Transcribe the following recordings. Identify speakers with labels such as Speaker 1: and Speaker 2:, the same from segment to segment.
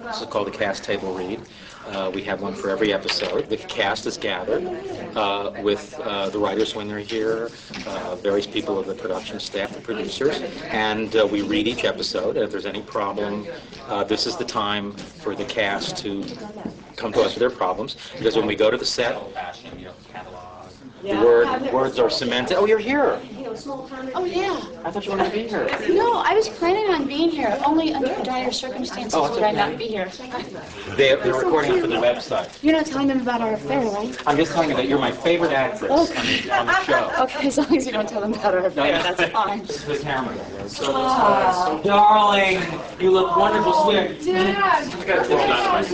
Speaker 1: This is called the cast table read. We have one for every episode. The cast is gathered with the writers when they're here, various people of the production staff, the producers, and we read each episode. If there's any problem, this is the time for the cast to come to us with their problems, because when we go to the set, the words are cemented. Oh, you're here.
Speaker 2: Oh, yeah.
Speaker 1: I thought you wanted to be here.
Speaker 2: No, I was planning on being here. Only under dire circumstances would I not be here.
Speaker 1: They're recording it for the website.
Speaker 2: You're not telling them about our affair, right?
Speaker 1: I'm just telling you that you're my favorite actress on the show.
Speaker 2: Okay, as long as you don't tell them about our affair, that's fine.
Speaker 1: This is the camera. So, darling, you look wonderful, sweet.
Speaker 2: Dad!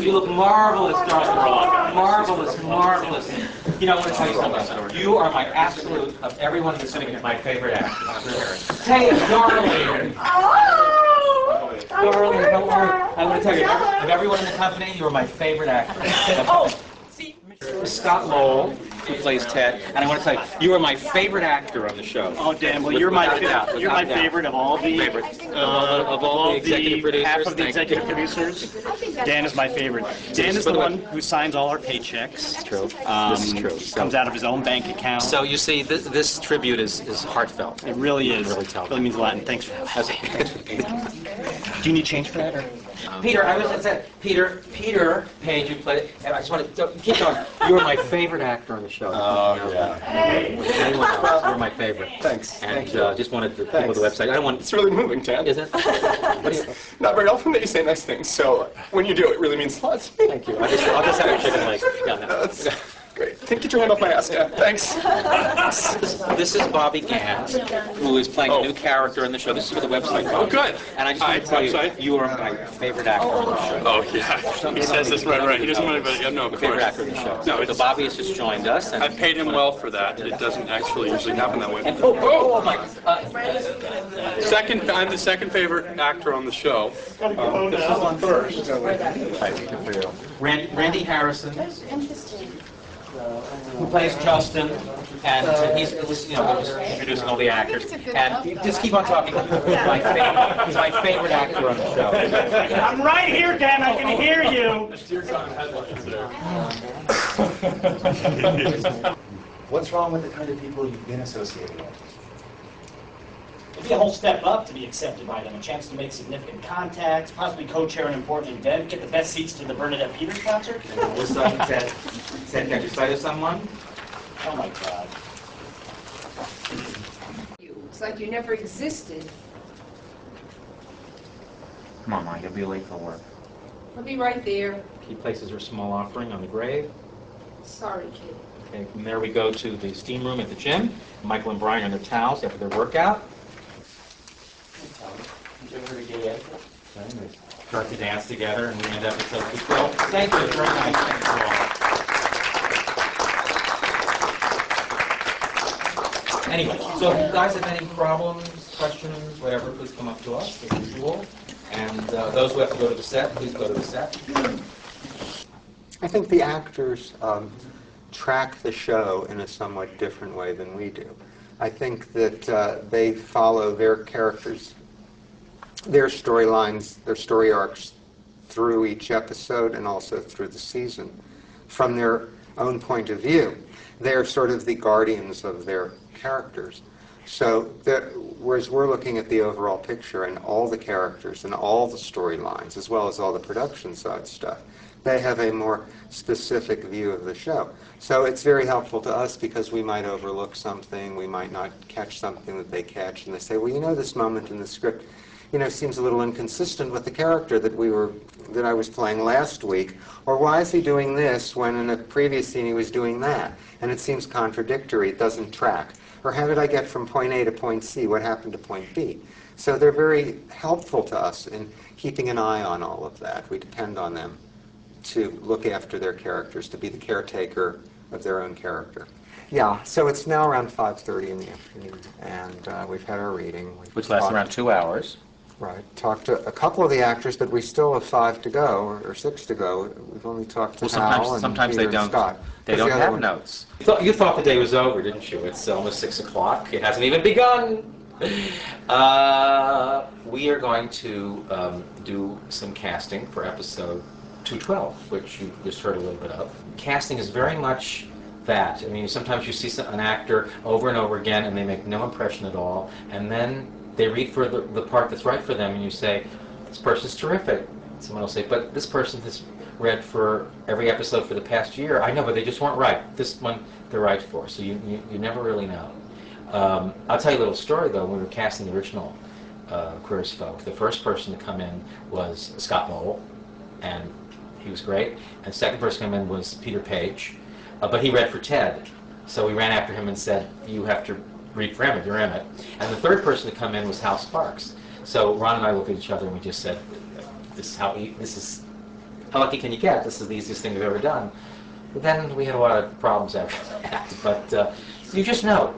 Speaker 1: You look marvelous, darling. Marvelous, marvelous. You know, I want to tell you something. You are my absolute, of everyone who's sitting here, my favorite actress. Hey, darling. Darling, how are you? I want to tell you, of everyone in the company, you are my favorite actress. Oh, see, Scott Lowell, who plays Ted, and I want to tell you, you are my favorite actor on the show.
Speaker 3: Oh, Dan, well, you're my favorite of all the executive producers. Half of the executive producers. Dan is my favorite. Dan is the one who signs all our paychecks.
Speaker 1: It's true.
Speaker 3: This is true. Comes out of his own bank account.
Speaker 1: So you see, this tribute is heartfelt.
Speaker 3: It really is.
Speaker 1: Really
Speaker 3: really means a lot, and thanks for having me. Do you need change for that, or?
Speaker 1: Peter, I was going to say, Peter Page, you played, and I just want to keep going. You are my favorite actor on the show.
Speaker 4: Oh, yeah.
Speaker 1: Anyone else, you're my favorite.
Speaker 4: Thanks.
Speaker 1: And
Speaker 4: Thank you.
Speaker 1: just wanted to people the website. I don't want.
Speaker 4: It's really moving, Ted.
Speaker 1: Is it?
Speaker 4: Not very often that you say nice things, so when you do, it really means a lot to me.
Speaker 1: Thank you. I'll just have a chicken leg. Yeah, no.
Speaker 4: That's great. Get your hand off my ass, Ted. Thanks.
Speaker 1: This is Bobby Gant, who is playing a new character in the show. This is for the website.
Speaker 4: Oh, good.
Speaker 1: And I just want to tell you, you are my favorite actor on the show.
Speaker 4: Oh, yeah. He says this right. He doesn't want anybody to know.
Speaker 1: My favorite actor in the show.
Speaker 4: No,
Speaker 1: so Bobby has just joined us. And
Speaker 4: I paid him well for that. It doesn't actually usually happen that way.
Speaker 1: And, oh my.
Speaker 4: I'm the second favorite actor on the show. This is on first.
Speaker 1: Randy Harrison, who plays Justin, and he's just introducing all the actors. And just keep on talking. He's my favorite actor on the show.
Speaker 3: I'm right here, Dan. I can hear you.
Speaker 5: What's wrong with the kind of people you've been associated with?
Speaker 6: It'd be a whole step up to be accepted by them, a chance to make significant contacts, possibly co-chair an important event, get the best seats to the Bernadette Peters concert.
Speaker 1: We're starting to catch sight of someone.
Speaker 6: Oh my God.
Speaker 7: It's like you never existed.
Speaker 1: Come on, Mom, you'll be late for work.
Speaker 7: I'll be right there.
Speaker 1: He places her small offering on the grave.
Speaker 7: Sorry, kid.
Speaker 1: Okay, from there we go to the steam room at the gym. Michael and Brian are in their towels after their workout. Start to dance together, and we end up at Tokyo. Thank you. Very nice. Thank you all. Anyway, so if you guys have any problems, questions, whatever, please come up to us as usual. And those who have to go to the set, please go to the set.
Speaker 8: I think the actors track the show in a somewhat different way than we do. I think that they follow their characters, their storylines, their story arcs through each episode and also through the season from their own point of view. They're sort of the guardians of their characters. So whereas we're looking at the overall picture and all the characters and all the storylines as well as all the production side stuff, they have a more specific view of the show. So it's very helpful to us because we might overlook something, we might not catch something that they catch, and they say, well, you know, this moment in the script, seems a little inconsistent with the character that I was playing last week, or why is he doing this when in a previous scene he was doing that? And it seems contradictory, it doesn't track. Or how did I get from point A to point C? What happened to point B? So they're very helpful to us in keeping an eye on all of that. We depend on them to look after their characters, to be the caretaker of their own character. Yeah, so it's now around 5:30 in the afternoon, and we've had our reading.
Speaker 1: Which lasts around 2 hours.
Speaker 8: Right. Talked to a couple of the actors, but we still have 5 to go, or 6 to go. We've only talked to Hal and
Speaker 1: sometimes
Speaker 8: Peter
Speaker 1: they don't.
Speaker 8: and Scott.
Speaker 1: They don't have notes. You thought the day was over, didn't you? It's almost 6 o'clock. It hasn't even begun. We are going to do some casting for episode 212, which you just heard a little bit of. Casting is very much that. I mean, sometimes you see an actor over and over again and they make no impression at all, and then they read for the part that's right for them, and you say, this person's terrific. Someone will say, but this person has read for every episode for the past year. I know, but they just weren't right. This one they're right for, so you never really know. I'll tell you a little story, though. When we were casting the original Queer as Folk, the first person to come in was Scott Lowell, and he was great. And the second person to come in was Peter Page, but he read for Ted. So we ran after him and said, you have to read for Emmett, you're Emmett. And the third person to come in was Hal Sparks. So Ron and I looked at each other and we just said, how lucky can you get? This is the easiest thing we've ever done. But then we had a lot of problems after that. But you just know.